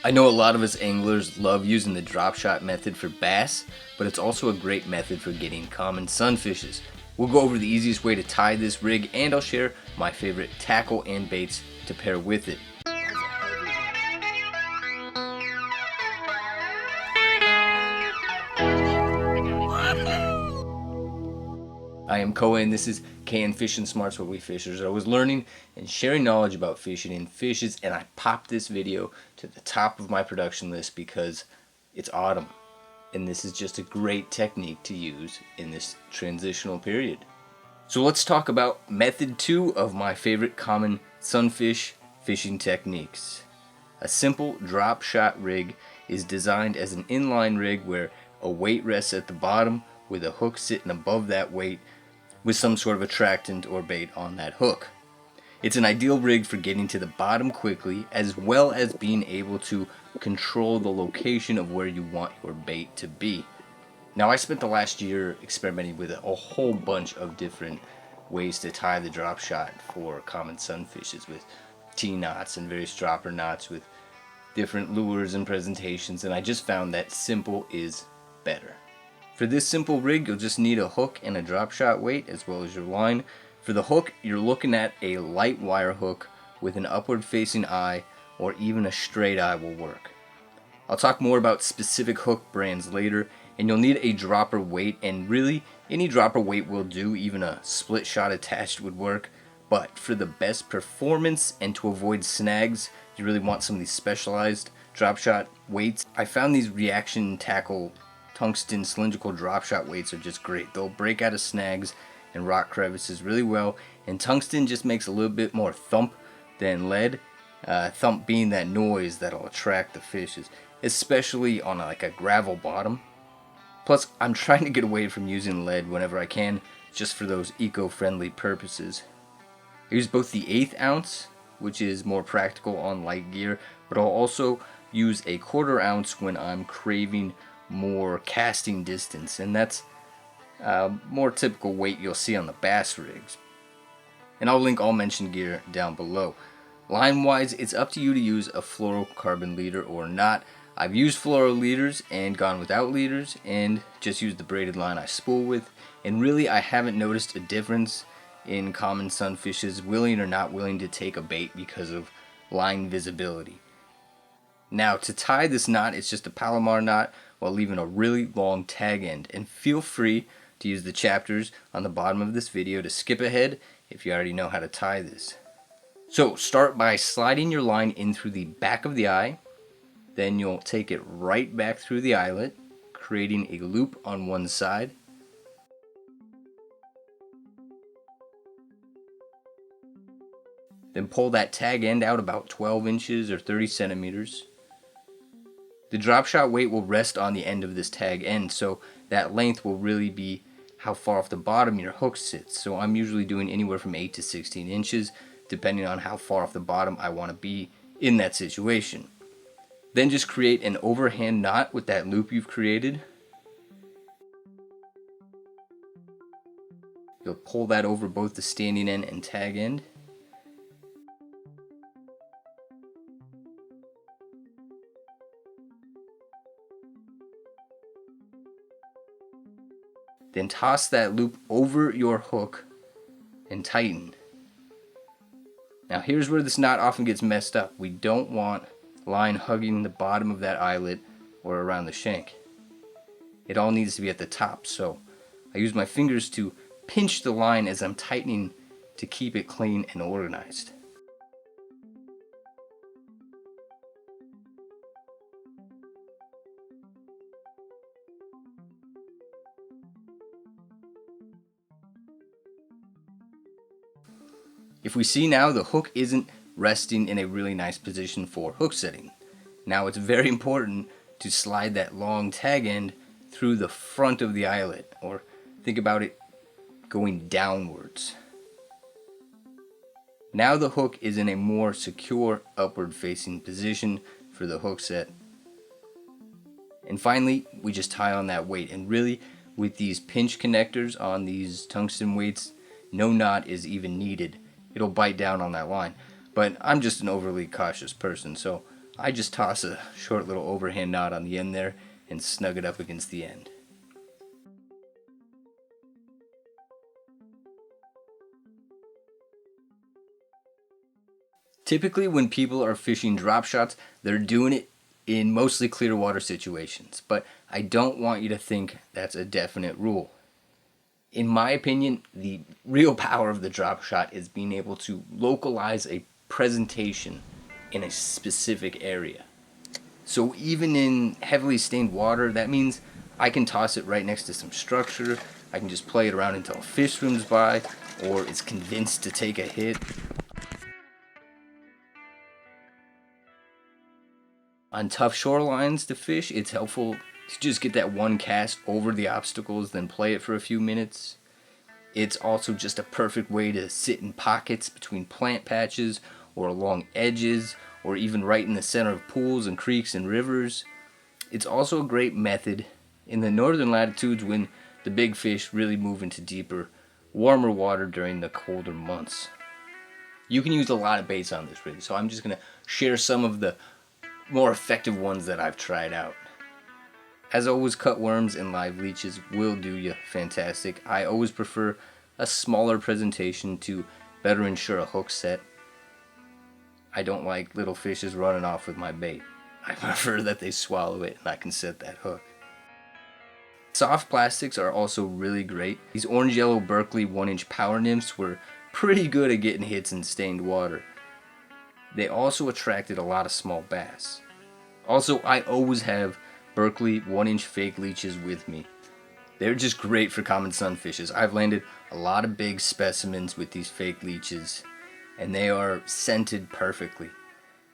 I know a lot of us anglers love using the drop shot method for bass, but it's also a great method for getting common sunfishes. We'll go over the easiest way to tie this rig, and I'll share my favorite tackle and baits to pair with it. I am Koaw and this is KNFS Intro, where we fishers. I was learning and sharing knowledge about fishing and fishes, and I popped this video to the top of my production list because it's autumn, and this is just a great technique to use in this transitional period. So let's talk about method 2 of my favorite common sunfish fishing techniques. A simple drop shot rig is designed as an inline rig where a weight rests at the bottom with a hook sitting above that weight with some sort of attractant or bait on that hook. It's an ideal rig for getting to the bottom quickly, as well as being able to control the location of where you want your bait to be. Now, I spent the last year experimenting with a whole bunch of different ways to tie the drop shot for common sunfishes, with T-knots and various dropper knots with different lures and presentations, and I just found that simple is better. For this simple rig, you'll just need a hook and a drop shot weight as well as your line. For the hook, you're looking at a light wire hook with an upward facing eye, or even a straight eye will work. I'll talk more about specific hook brands later, and you'll need a dropper weight, and really any dropper weight will do, even a split shot attached would work. But for the best performance and to avoid snags, you really want some of these specialized drop shot weights. I found these reaction tackle tungsten cylindrical drop shot weights are just great. They'll break out of snags and rock crevices really well, and tungsten just makes a little bit more thump than lead. Thump being that noise that'll attract the fishes, especially on like a gravel bottom. Plus, I'm trying to get away from using lead whenever I can, just for those eco-friendly purposes. I use both the 1/8 ounce, which is more practical on light gear, but I'll also use a 1/4 ounce when I'm craving more casting distance, and that's more typical weight you'll see on the bass rigs. And I'll link all mentioned gear down below. Line wise, it's up to you to use a fluorocarbon leader or not. I've used fluoro leaders and gone without leaders and just used the braided line I spool with, and really I haven't noticed a difference in common sunfishes willing or not willing to take a bait because of line visibility. Now, to tie this knot, it's just a Palomar knot while leaving a really long tag end, and feel free to use the chapters on the bottom of this video to skip ahead if you already know how to tie this. So start by sliding your line in through the back of the eye, then you'll take it right back through the eyelet, creating a loop on one side. Then pull that tag end out about 12 inches or 30 centimeters. The drop shot weight will rest on the end of this tag end, so that length will really be how far off the bottom your hook sits. So I'm usually doing anywhere from 8 to 16 inches, depending on how far off the bottom I want to be in that situation. Then just create an overhand knot with that loop you've created. You'll pull that over both the standing end and tag end. Then toss that loop over your hook and tighten. Now here's where this knot often gets messed up. We don't want line hugging the bottom of that eyelet or around the shank. It all needs to be at the top, so I use my fingers to pinch the line as I'm tightening to keep it clean and organized. If we see now, the hook isn't resting in a really nice position for hook setting. Now it's very important to slide that long tag end through the front of the eyelet, or think about it going downwards. Now the hook is in a more secure upward facing position for the hook set. And finally, we just tie on that weight, and really with these pinch connectors on these tungsten weights, no knot is even needed. It'll bite down on that line. But I'm just an overly cautious person, so I just toss a short little overhand knot on the end there and snug it up against the end. Typically when people are fishing drop shots, they're doing it in mostly clear water situations, but I don't want you to think that's a definite rule. In my opinion, the real power of the drop shot is being able to localize a presentation in a specific area. So even in heavily stained water, that means I can toss it right next to some structure, I can just play it around until a fish swims by, or is convinced to take a hit. On tough shorelines to fish, it's helpful to just get that one cast over the obstacles, then play it for a few minutes. It's also just a perfect way to sit in pockets between plant patches or along edges or even right in the center of pools and creeks and rivers. It's also a great method in the northern latitudes when the big fish really move into deeper, warmer water during the colder months. You can use a lot of baits on this rig, so I'm just going to share some of the more effective ones that I've tried out. As always, cut worms and live leeches will do you fantastic. I always prefer a smaller presentation to better ensure a hook set. I don't like little fishes running off with my bait. I prefer that they swallow it and I can set that hook. Soft plastics are also really great. These orange-yellow Berkeley 1-inch power nymphs were pretty good at getting hits in stained water. They also attracted a lot of small bass. Also, I always have Berkeley 1-inch fake leeches with me. They're just great for common sunfishes. I've landed a lot of big specimens with these fake leeches, and they are scented perfectly.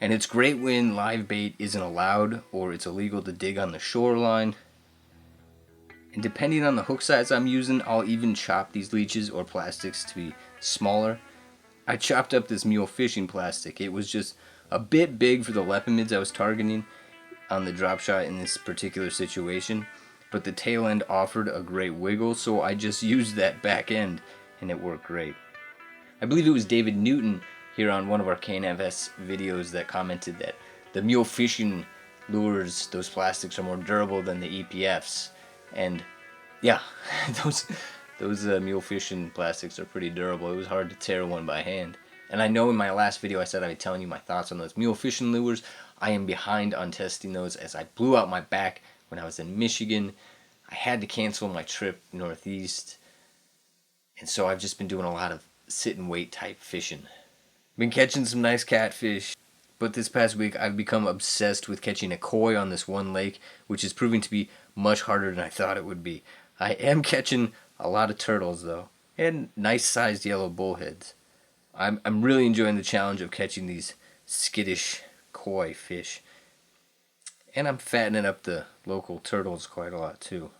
And it's great when live bait isn't allowed or it's illegal to dig on the shoreline. And depending on the hook size I'm using, I'll even chop these leeches or plastics to be smaller. I chopped up this mule fishing plastic. It was just a bit big for the lepimids I was targeting on the drop shot in this particular situation, but the tail end offered a great wiggle, so I just used that back end and it worked great. I believe it was David Newton here on one of our KNFS videos that commented that the mule fishing lures, those plastics, are more durable than the EPFs. And yeah, those mule fishing plastics are pretty durable. It was hard to tear one by hand. And I know in my last video I said I'd be telling you my thoughts on those mule fishing lures. I am behind on testing those as I blew out my back when I was in Michigan. I had to cancel my trip northeast. And so I've just been doing a lot of sit and wait type fishing. Been catching some nice catfish. But this past week I've become obsessed with catching a koi on this one lake, which is proving to be much harder than I thought it would be. I am catching a lot of turtles though, and nice sized yellow bullheads. I'm really enjoying the challenge of catching these skittish koi fish. And I'm fattening up the local turtles quite a lot too.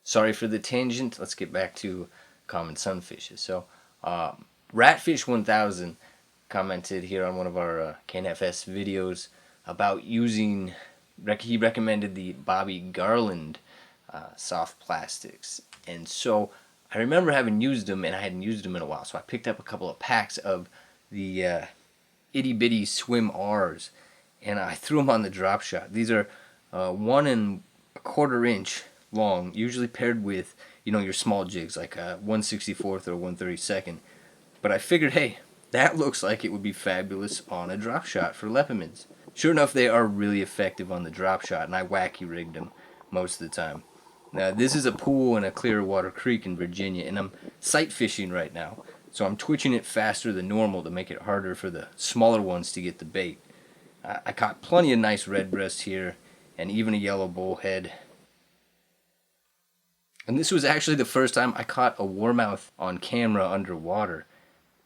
Sorry for the tangent, let's get back to common sunfishes. So, Ratfish 1000 commented here on one of our KNFS videos about using, he recommended the Bobby Garland soft plastics. And so I remember having used them, and I hadn't used them in a while, so I picked up a couple of packs of the itty bitty Swim R's, and I threw them on the drop shot. These are 1 1/4 inch long, usually paired with, you know, your small jigs like a 1/64 or 1/32. But I figured, hey, that looks like it would be fabulous on a drop shot for lepimids. Sure enough, they are really effective on the drop shot, and I wacky rigged them most of the time. Now, this is a pool in a clear water creek in Virginia, and I'm sight fishing right now, so I'm twitching it faster than normal to make it harder for the smaller ones to get the bait. I caught plenty of nice redbreast here, and even a yellow bullhead. And this was actually the first time I caught a warmouth on camera underwater.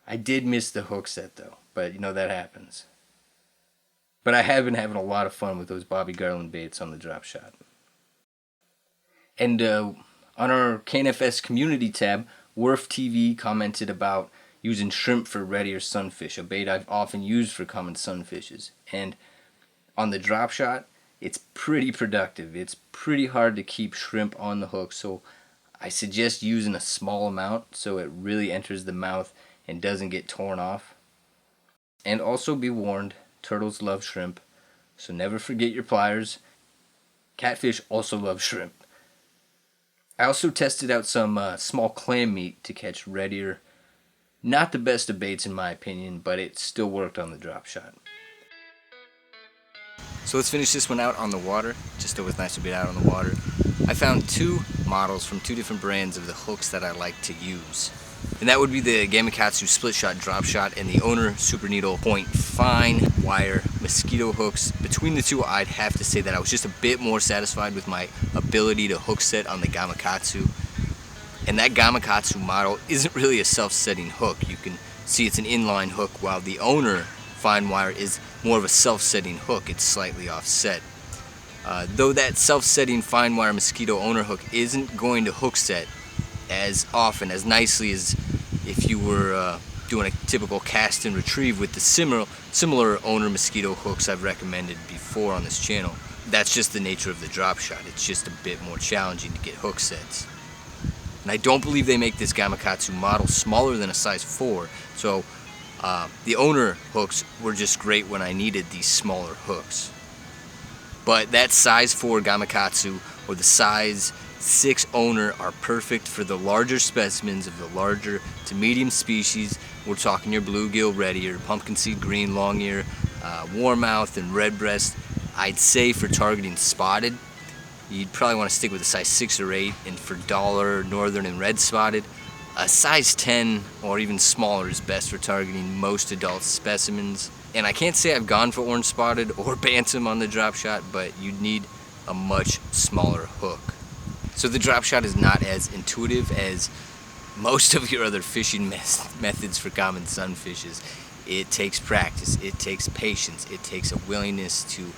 I did miss the hook set though, but you know, that happens. But I have been having a lot of fun with those Bobby Garland baits on the drop shot. And on our KNFS community tab, Worf TV commented about using shrimp for redear sunfish, a bait I've often used for common sunfishes. And on the drop shot, it's pretty productive. It's pretty hard to keep shrimp on the hook, so I suggest using a small amount so it really enters the mouth and doesn't get torn off. And also be warned, turtles love shrimp. so never forget your pliers. Catfish also love shrimp. I also tested out some small clam meat to catch redear. Not the best of baits in my opinion, but it still worked on the drop shot. So let's finish this one out on the water. Just always nice to be out on the water. I found two models from two different brands of the hooks that I like to use. And that would be the Gamakatsu split shot drop shot and the Owner Super Needle Point fine wire mosquito hooks. Between the two, I'd have to say that I was just a bit more satisfied with my ability to hook set on the Gamakatsu. And that Gamakatsu model isn't really a self-setting hook. You can see it's an inline hook, while the Owner fine wire is more of a self-setting hook. It's slightly offset. Though that self-setting fine wire mosquito Owner hook isn't going to hook set as often, as nicely as if you were doing a typical cast and retrieve with the similar Owner mosquito hooks I've recommended before on this channel. That's just the nature of the drop shot. It's just a bit more challenging to get hook sets. And I don't believe they make this Gamakatsu model smaller than a size 4, so the Owner hooks were just great when I needed these smaller hooks. But that size 4 Gamakatsu or the size 6 Owner are perfect for the larger specimens of the larger to medium species. We're talking your bluegill, redear, pumpkin seed green, longear, warmouth, and redbreast. I'd say for targeting spotted, you'd probably want to stick with a size 6 or 8, and for dollar, northern, and red spotted, a size 10 or even smaller is best for targeting most adult specimens. And I can't say I've gone for orange spotted or bantam on the drop shot, but you'd need a much smaller hook. So the drop shot is not as intuitive as most of your other fishing methods for common sunfishes. It takes practice, it takes patience, it takes a willingness to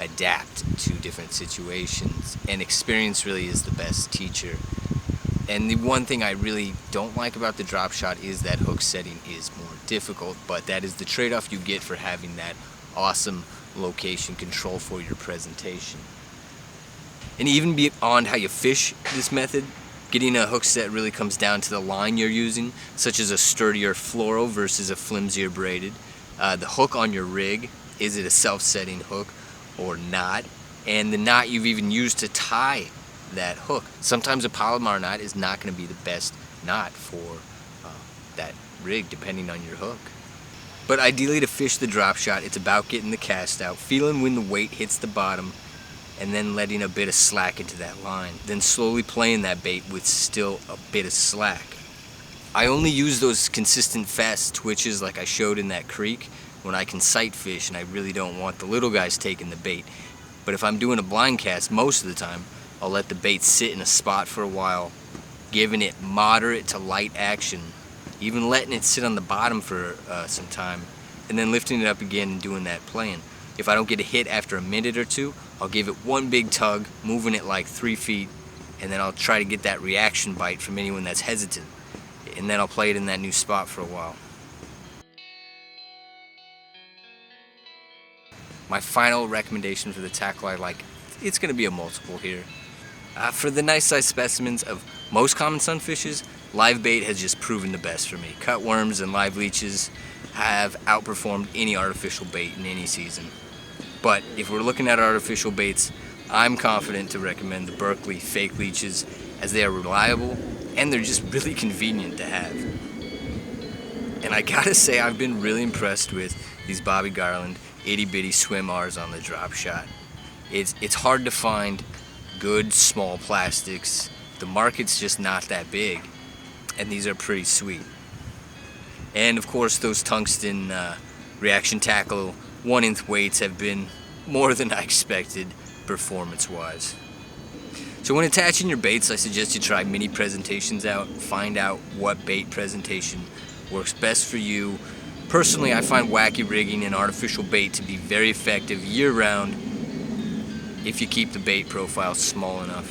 adapt to different situations, and experience really is the best teacher. And the one thing I really don't like about the drop shot is that hook setting is more difficult, but that is the trade-off you get for having that awesome location control for your presentation. And even beyond how you fish this method, getting a hook set really comes down to the line you're using, such as a sturdier fluoro versus a flimsier braided. The hook on your rig, is it a self-setting hook or not? And the knot you've even used to tie that hook. Sometimes a Palomar knot is not going to be the best knot for that rig, depending on your hook. But ideally, to fish the drop shot, it's about getting the cast out, feeling when the weight hits the bottom, and then letting a bit of slack into that line. Then slowly playing that bait with still a bit of slack. I only use those consistent fast twitches like I showed in that creek when I can sight fish and I really don't want the little guys taking the bait. But if I'm doing a blind cast, most of the time, I'll let the bait sit in a spot for a while, giving it moderate to light action, even letting it sit on the bottom for some time, and then lifting it up again and doing that playing. If I don't get a hit after a minute or two, I'll give it one big tug, moving it like 3 feet, and then I'll try to get that reaction bite from anyone that's hesitant. And then I'll play it in that new spot for a while. My final recommendation for the tackle I like, it's going to be a multiple here. For the nice size specimens of most common sunfishes, live bait has just proven the best for me. Cutworms and live leeches have outperformed any artificial bait in any season. But if we're looking at artificial baits, I'm confident to recommend the Berkeley fake leeches, as they are reliable and they're just really convenient to have. And I gotta say, I've been really impressed with these Bobby Garland itty bitty swim R's on the drop shot. It's hard to find good small plastics. The market's just not that big, and these are pretty sweet. And of course, those tungsten reaction tackle 1/8 weights have been more than I expected performance wise. So when attaching your baits, I suggest you try mini presentations out, find out what bait presentation works best for you. Personally, I find wacky rigging and artificial bait to be very effective year-round if you keep the bait profile small enough.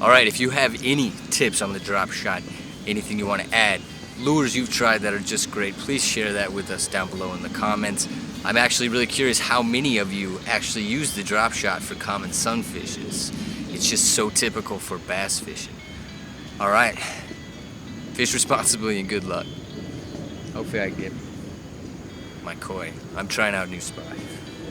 Alright, if you have any tips on the drop shot, anything you want to add, lures you've tried that are just great, please share that with us down below in the comments. I'm actually really curious how many of you actually use the drop shot for common sunfishes. It's just so typical for bass fishing. Alright, fish responsibly and good luck. Hopefully I can get my koi. I'm trying out a new spot.